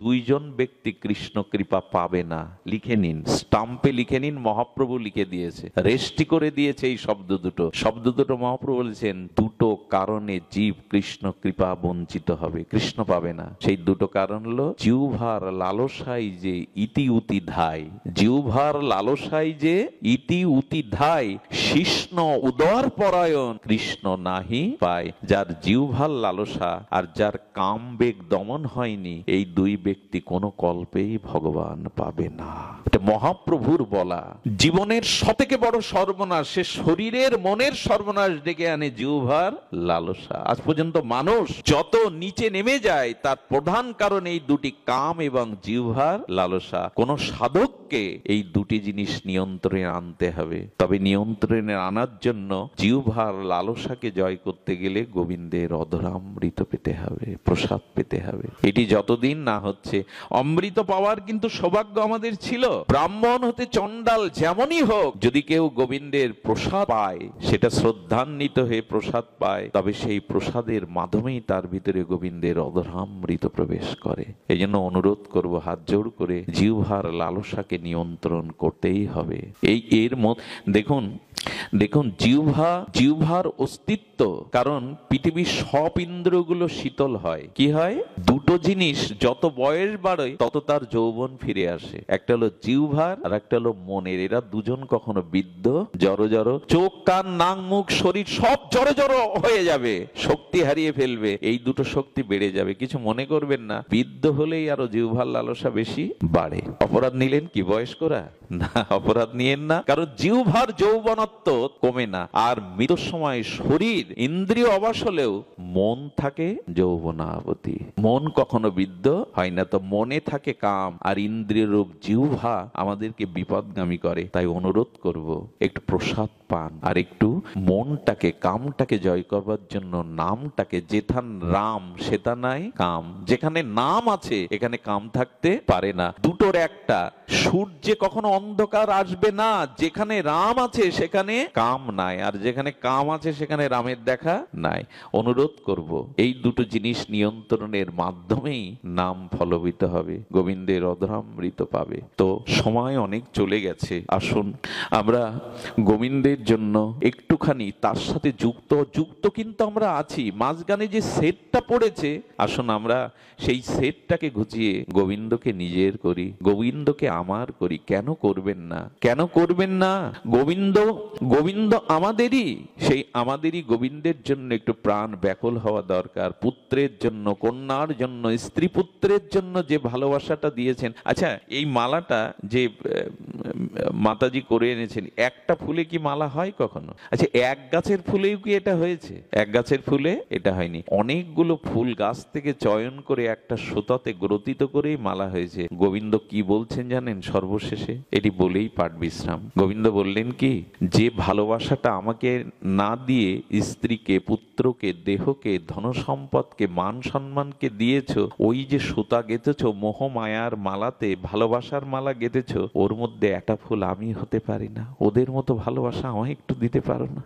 দুইজন ব্যক্তি কৃষ্ণ কৃপা পাবে না। লিখে নিন, স্টাম্পে লিখে নিন, মহাপ্রভু লিখে দিয়েছে, রেস্টি করে দিয়েছে এই শব্দ দুটো মহাপ্রভু বলেছেন, দুটো কারণে জীব কৃষ্ণ কৃপা বঞ্চিত হবে, কৃষ্ণ পাবে না। সেই দুটো কারণ হলো, জিহ্বার লালসাই যে ইতি উতি ধায়, জিহ্বার লালসাই যে ইতি উতি ধায়, শিষ্ণ উদর পরায়ণ কৃষ্ণ নাহি পায়। যার জিহ্বার লালসা আর যার কাম বেগ দমন হয়নি, এই দুই ব্যক্তি কোনো কল্পেই ভগবান পাবে না। এটা মহাপ্রভুর বলা। জীবনের সবথেকে বড় সর্বনাশ, সে শরীরের মনের সর্বনাশ ডেকে আনে জিহ্বার লালসা। আজ পর্যন্ত মানুষ যত নিচে নেমে যায় তার প্রধান কারণ এই দুটি, কাম এবং জিহ্বার লালসা। কোন সাধককে এই দুটি জিনিস নিয়ন্ত্রণে আনতে হবে। তবে নিয়ন্ত্রণে আনার জন্য জিহ্বার লালসাকে জয় করতে গেলে গোবিন্দের অধরামৃত পেতে হবে, প্রসাদ পেতে হবে। এটি যতদিন না হচ্ছে, অমৃত পাওয়ার কিন্তু সৌভাগ্য আমাদের ছিল। ব্রাহ্মণ হতে চণ্ডাল যেমনই হোক, যদি কেউ গোবিন্দের প্রসাদ পায়, সেটা শ্রদ্ধান্বিত হয়ে প্রসাদ পায়, তবে সেই প্রসাদের মাধ্যমেই তার ভিতরে গোবিন্দের অধরামৃত প্রবেশ করে। এই জন্য অনুরোধ করব, হাত জোড় করে, জিহ্বার লালসাকে নিয়ন্ত্রণ করতেই হবে। দেখুন জিহ্বার অস্তিত্ব, কারণ পৃথিবীর সব ইন্দ্রগুলো শীতল হয়। কি হয়? দুটো জিনিস, যত বয়স বাড়ে তত তার যৌবন ফিরে আসে। একটা হলো জিহ্বার আর একটা হলো মনের। এরা দুজন কখনো বৃদ্ধ, জড়, চোখ কান নাক মুখ শরীর সব জড় হয়ে যাবে, শক্তি হারিয়ে ফেলবে। এই দুটো শক্তি বেড়ে যাবে। কিছু মনে করবেন না, বৃদ্ধ হলেই আরো জিহ্বার লালসা বেশি বাড়ে। অপরাধ নিলেন কি বয়স্করা? না, অপরাধ নিয়েন না, কারণ জিহ্বার যৌবনত্ব কমে না। আর মৃত্যুর সময় শরীর ইন্দ্রিয় অবাস হলেও মন থাকে যৌবনাবতী। মন কখনো বৃদ্ধ হয় না। তো মনে থাকে কাম, আর ইন্দ্রিয় রূপ জিহ্বা আমাদেরকে বিপদগামী করে। তাই অনুরোধ করব, একটু প্রসাদ পান, আর একটু মনটাকে, কামটাকে জয় করবার জন্য নামটাকে, যেথান রাম সেটা নাই কাম। যেখানে নাম আছে এখানে কাম থাকতে পারে না। দুটোর একটা। সূর্যে কখনো অন্ধকার আসবে না, যেখানে রাম আছে সেখানে কাম নাই, আর যেখানে কাম আছে সেখানে রামের দেখা নাই। অনুরোধ করব, এই দুটো জিনিস নিয়ন্ত্রণের মাধ্যমেই নাম ফলবিত হবে, গোবিন্দের অধরামৃত পাবে। তো সময় অনেক চলে গেছে, আসুন আমরা গোবিন্দের জন্য একটুখানি তার সাথে যুক্ত কিন্তু আমরা আছি। মাঝখানে যে সেটটা পড়েছে, আসুন আমরা সেই সেটটাকে ঘুচিয়ে গোবিন্দকে নিজের করি, গোবিন্দকে আমার করি। কেন করবেন না? কেন করবেন না? গোবিন্দ আমাদেরই। সেই আমাদেরই গোবিন্দের জন্য একটু প্রাণ ব্যাকুল হওয়া দরকার। পুত্রের জন্য, কন্যার জন্য, স্ত্রী পুত্রের জন্য যে ভালোবাসাটা দিয়েছেন। আচ্ছা, এই মালাটা যে মাতাজি করে এনেছেন, একটা ফুলে কি মালা হয় কখনো? আচ্ছা, এক গাছের ফুলেও কি এটা হয়েছে? এক গাছের ফুলে এটা হয়নি। অনেকগুলো ফুল গাছ থেকে চয়ন করে একটা সুতাতে গ্রথিত করেই মালা হয়েছে। গোবিন্দ কি বলছেন জানেন? সর্বশেষে এটি বলেই পাঠ বিশ্রাম। গোবিন্দ বললেন কি, যে ভালোবাসাটা আমাকে না দিয়ে স্ত্রীকে, পুত্রকে, দেহকে, ধনসম্পদকে, মান সম্মানকে দিয়েছ, ওই যে সুতা গেঁথেছ মোহ মায়ার মালাতে, ভালোবাসার মালা গেঁথেছ, ওর মধ্যে একটা ফুল আমি হতে পারি না? ওদের মতো ভালোবাসা আমায় একটু দিতে পারো না?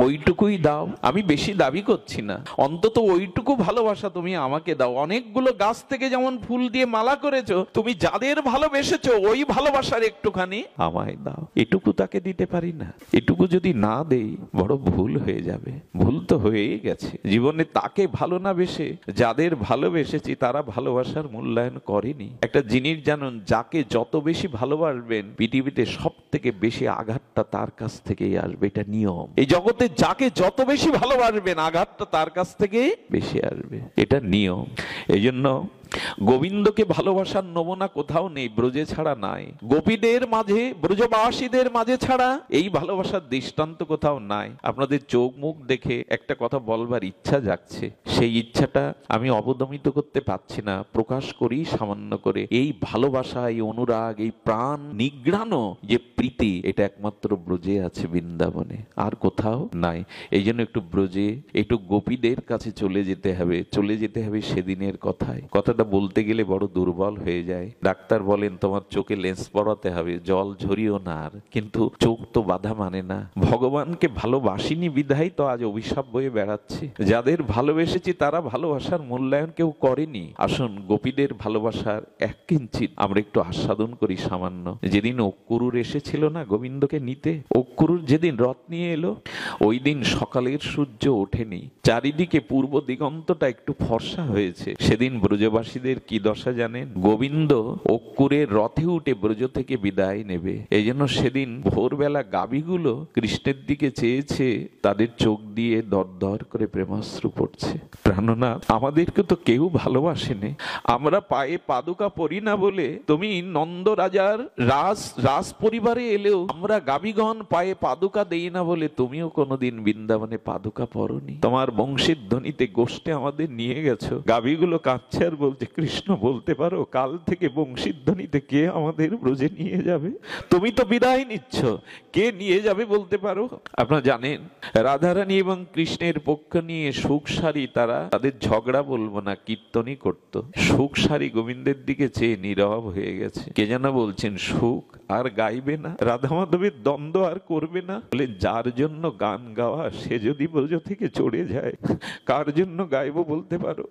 ওইটুকুই দাও। আমি বেশি দাবি করছি না, অন্তত ওইটুকু ভালোবাসা তুমি আমাকে দাও। অনেকগুলো গাছ থেকে যেমন ফুল দিয়ে মালা করেছো, তুমি যাদের ভালোবেসেছো ওই ভালোবাসার একটুখানি আমায় দাও। এটুকু তাকে দিতে পারি না। এটুকু যদি না দেই, বড় ভুল হয়ে যাবে। ভুল তো হয়েই গেছে জীবনে। তাকে ভালো না বেসে যাদের ভালোবেসেছি তারা ভালোবাসার মূল্যায়ন করেনি। একটা জিনিস জানুন, যাকে যত বেশি ভালোবাসবেন, পৃথিবীতে সব থেকে বেশি আঘাতটা তার কাছ থেকেই আসবে। এটা নিয়ম। এই জগতে যাকে যত বেশি ভালোবাসবেন, আঘাতটা তার কাছ থেকেই বেশি আসবে। এটা নিয়ম। এই জন্য গোবিন্দকে ভালোবাসার নমুনা কোথাও নেই, ব্রজে ছাড়া নাই। গোপীদের মাঝে, ব্রজবাসীদের মাঝে ছাড়া এই ভালোবাসার দৃষ্টান্ত কোথাও নাই। আপনাদের চোখ মুখ দেখে একটা কথা বলবার ইচ্ছা জাগছে, সেই ইচ্ছাটা আমি অবদমিত করতে পারছি না, প্রকাশ করি সামান্য করে। এই ভালোবাসা, এই অনুরাগ, এই প্রাণ নিগ্রানো যে প্রীতি, এটা একমাত্র ব্রজে আছে, বৃন্দাবনে, আর কোথাও নাই। এই জন্য একটু ব্রজে, একটু গোপীদের কাছে চলে যেতে হবে, চলে যেতে হবে সেদিনের কথায়। কথাটা কথাটা বলতে গেলে বড় দুর্বল হয়ে যায়। ডাক্তার বলেন তোমার চোখে লেন্স পরাতে হবে, জল ঝরিও না আর, কিন্তু চোখ তো বাধা মানে না। ভগবানকে ভালোবাসিনি বিধাই তো আজ অভিশাপ বয়ে বেড়াচ্ছি। যাদের ভালোবেসেছি তারা ভালোবাসার মূল্যায়ন কেউ করেনি। আসুন গোপীদের ভালোবাসার এক কিঞ্চিত আমরা একটু আস্বাদন করি সামান্য। যেদিন অক্কুরুর এসেছিল না গোবিন্দকে নিতে, অক্কুরুর যেদিন রথ নিয়ে এলো, ওই দিন সকালের সূর্য ওঠেনি, চারিদিকে পূর্ব দিগন্তটা একটু ফর্সা হয়েছে। সেদিন ব্রজবাসীদের কি দশা জানেন? গোবিন্দ অক্কুরের রথে উঠে ব্রজ থেকে বিদায় নেবে, এই জন্য সেদিন ভোরবেলা গাভীগুলো কৃষ্ণের দিকে চেয়েছে, তাদের চোখ দিয়ে দরদর করে প্রেমাশ্রু পড়ছে। প্রাণনাথ, আমাদেরকে তো কেউ ভালোবাসেনি, আমরা পায়ে পাদুকা পরি না বলে তুমি নন্দ রাজার রাজ পরিবারে এলেও আমরা গাভীগণ পায়ে পাদুকা দেই না বলে তুমিও কোনোদিন বৃন্দাবনে পাদুকা পরনি। তোমার বংশীর ধ্বনিতে গোষ্ঠে আমাদের নিয়ে গেছো। গাভীগুলো কাঁদছে আর বলছে, কৃষ্ণ বলতে পারো কাল থেকে বংশীর ধ্বনিতে কে আমাদের ব্রজে নিয়ে যাবে? তুমি তো বিদায় নিচ্ছ, কে নিয়ে যাবে বলতে পারো? আপনারা জানেন রাধারানী এবং কৃষ্ণের পক্ষ নিয়ে সুখসারী তারা তাদের ঝগড়া বলবো না, কীর্তনই করতো। সুখসারী গোবিন্দের দিকে চেয়ে নীরব হয়ে গেছে। কে যেন বলছেন সুখ আর গাইবে না, রাধা মাধবের দ্বন্দ্ব আর করবে না। বলে যার জন্য গান গাওয়া সে যদি ব্রজ থেকে চড়ে যায়, কার জন্য গাইবো বলতে পারো?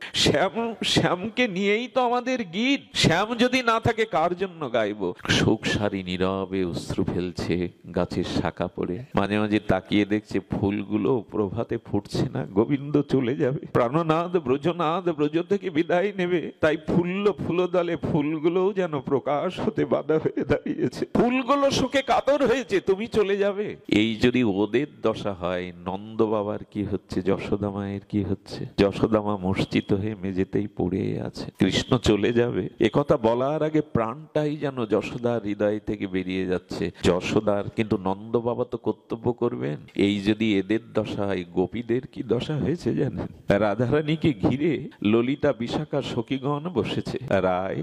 শ্যামকে নিয়েই তো আমাদের গীত, শ্যাম যদি না থাকে কার জন্য গাইবো? সুখসারী নীরবে অশ্রু ফেলছে গাছের শাখা পড়ে, মাঝে মাঝে তাকিয়ে দেখছে ফুলগুলো প্রভাতে ফুটছে না, গোবিন্দ চলে যাবে, প্রাণনাথ ব্রজনাথ ব্রজ থেকে বিদায় নেবে। তাই ফুলদলে ফুলগুলোও যেন প্রকাশ হতে বাধা হয়ে দাঁড়িয়েছে, ফুলগুলো শোকে কাতর হয়েছে, তুমি চলে যাবে। এই যদি ওদের দশা হয়, নন্দ বাবার কি হচ্ছে, যশোদা মায়ের কি হচ্ছে? যশোদা মা মূর্ছিত হয়ে মেঝেতেই পড়ে আছে, কৃষ্ণ চলে যাবে। একথা বলার আগে প্রাণটাই যেন যশোদার হৃদয় থেকে বেরিয়ে যাচ্ছে। যশোদার, কিন্তু নন্দ বাবা তো কর্তব্য করবেন। এই যদি এদের দশা হয়, গোপীদের কি দশা হয়েছে জানেন? রাধারানীকে ঘিরে ললিতা বিশাখা সখীগণ বসেছে। রায়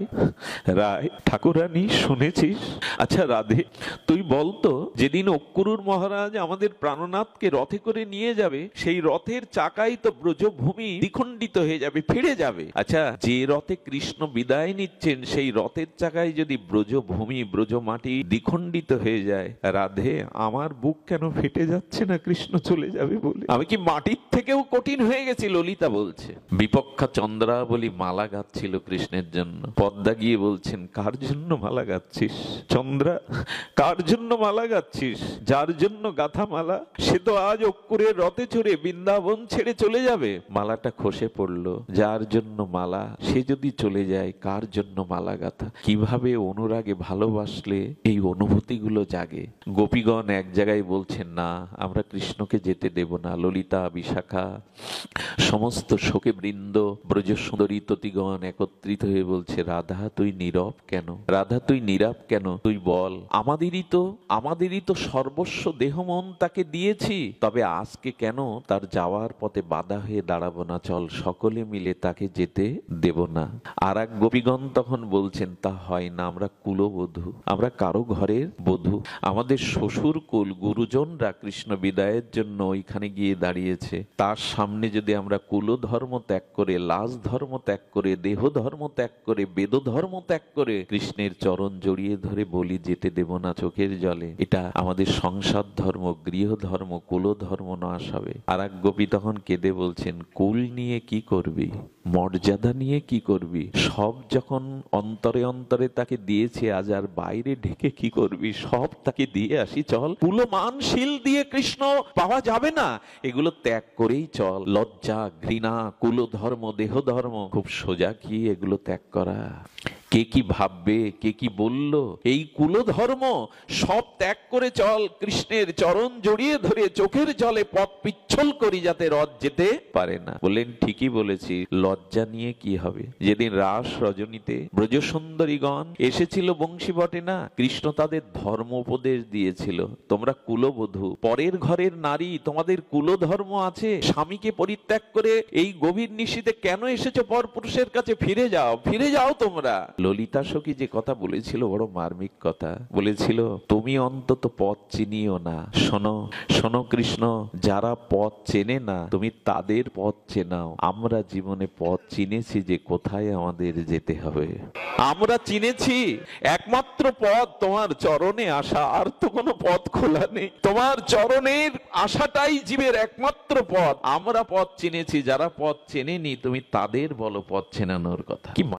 রায় ঠাকুরানী শুনেছিস? আচ্ছা রাধে, তুই বলতো যেদিন অক্কুরুর মহারাজ আমাদের প্রাণনাথকে রথে করে নিয়ে যাবে, সেই রথের চাকাই তো ব্রজভূমি দ্বিখণ্ডিত হয়ে যাবে, ফিরে যাবে। আচ্ছা, যে রথে কৃষ্ণ বিদায় নিচ্ছেন সেই রথের চাকায় যদি ব্রজভূমি ব্রজ মাটি দ্বিখণ্ডিত হয়ে যায়, রাধে আমার বুক কেন ফেটে যাচ্ছে না কৃষ্ণ চলে যাবে বলে? আমি কি মাটির থেকেও কঠিন হয়ে গেছি? ললিতা বলছে। বিপক্ষা চন্দ্রা বলি মালা গাচ্ছিল কৃষ্ণের জন্য। পদ্মা গিয়ে বলছেন, কার জন্য মালা গাচ্ছিস চন্দ্রা? কার জন্য মালা গাচ্ছিস? যার জন্য গাথা মালা সে তো আজ অক্কুরের রথে চড়ে বৃন্দাবন ছেড়ে চলে যাবে। মালাটা খসে পড়লো। যার জন্য মালা সে যদি চলে যায়, কার জন্য মালা গাথা? কিভাবে অনুরাগে ভালোবাসলে এই অনুভূতিগুলো জাগে? গোপীগণ এক জায়গায় বলছেন, না আমরা কৃষ্ণকে যেতে দেব না। ললিতা বিশাখা সমস্ত শোকে বৃন্দ ব্রজ সুন্দরী ততিগণ একত্রিত হয়ে বলছে, রাধা তুই নীরব কেন? রাধা তুই নীরব কেন? তুই বল। আমাদেরই তো সর্বস্ব দেহ মন তাকে দিয়েছি, তবে আজকে কেন তার যাওয়ার পথে বাধা হয়ে দাঁড়াবো না? চল সকলে মিলে তাকে যেতে দেব না। আর এক গোপীগণ তখন বলছেন, তা হয় না, আমরা কুলবধূ, আমরা কারো ঘরের বধূ। আমাদের শ্বশুর কুল গুরুজনরা কৃষ্ণ বিদায়ের জন্য ওইখানে গিয়ে দাঁড়িয়েছে, তার সামনে যদি আমরা কুল ধর্ম ত্যাগ করে, লাজ ধর্ম ত্যাগ করে, দেহ ধর্ম ত্যাগ করে, বেদ ধর্ম ত্যাগ করে কৃষ্ণের চরণ জড়িয়ে ধরে বলি যেতে দেব না চোখের জলে, এটা আমাদের সংসার ধর্ম, গৃহ ধর্ম, কুল ধর্ম নাশ হবে। আর এক গোপী তখন কেঁদে বলছেন, কুল নিয়ে কি করবি, মর্যাদা নিয়ে কি করবি? সব যখন অন্তরে অন্তরে তাকে দিয়েছে, আজ আর বাইরে ঢেকে কি করবি? সব তাকে দিয়ে আসি, চল। কুলমানশীল দিয়ে কৃষ্ণ পাওয়া যাবে না, এগুলো ত্যাগ করেই চল। লজ্জা, ঘৃণা, কুল ধর্ম, দেহ ধর্ম, খুব সোজা কি এগুলো ত্যাগ করা? কে কি ভাববে, কে কি বলল, এই কুল ধর্ম সব ত্যাগ করে চল, কৃষ্ণের চরণ জড়িয়ে ধরে চোখের জলে পথ পিচ্ছল করি, যাতে রথ যেতে পারে না। বললেন, ঠিকই বলেছি, লজ্জা নিয়ে কি হবে? যেদিন রাস রজনীতে ব্রজ সুন্দরীগণ এসেছিল বংশী বটে না, কৃষ্ণ তাদের ধর্ম উপদেশ দিয়েছিল, তোমরা কুলবধূ, পরের ঘরের নারী, তোমাদের কুল ধর্ম আছে, স্বামীকে পরিত্যাগ করে এই গভীর নিশীথে কেন এসেছো পর পুরুষের কাছে? ফিরে যাও, ফিরে যাও তোমরা। ললিতা সখী যে কথা বলেছিল বড় মার্মিক কথা বলেছিল, তুমি অন্তত পথ চিনিও না। শোনো শোনো কৃষ্ণ, যারা পথ চেনে না তুমি তাদের পথ চেনাও। আমরা জীবনে পথ চিনেছি যে কোথায় আমাদের যেতে হবে। আমরা চিনেছি একমাত্র পথ তোমার চরণে আসা, আর তো কোনো পথ খোলা নেই। তোমার চরণের আশাটাই জীবের একমাত্র পথ। আমরা পথ চিনেছি, যারা পথ চেনেনি তুমি তাদের বলো পথ চেনানোর কথা। কি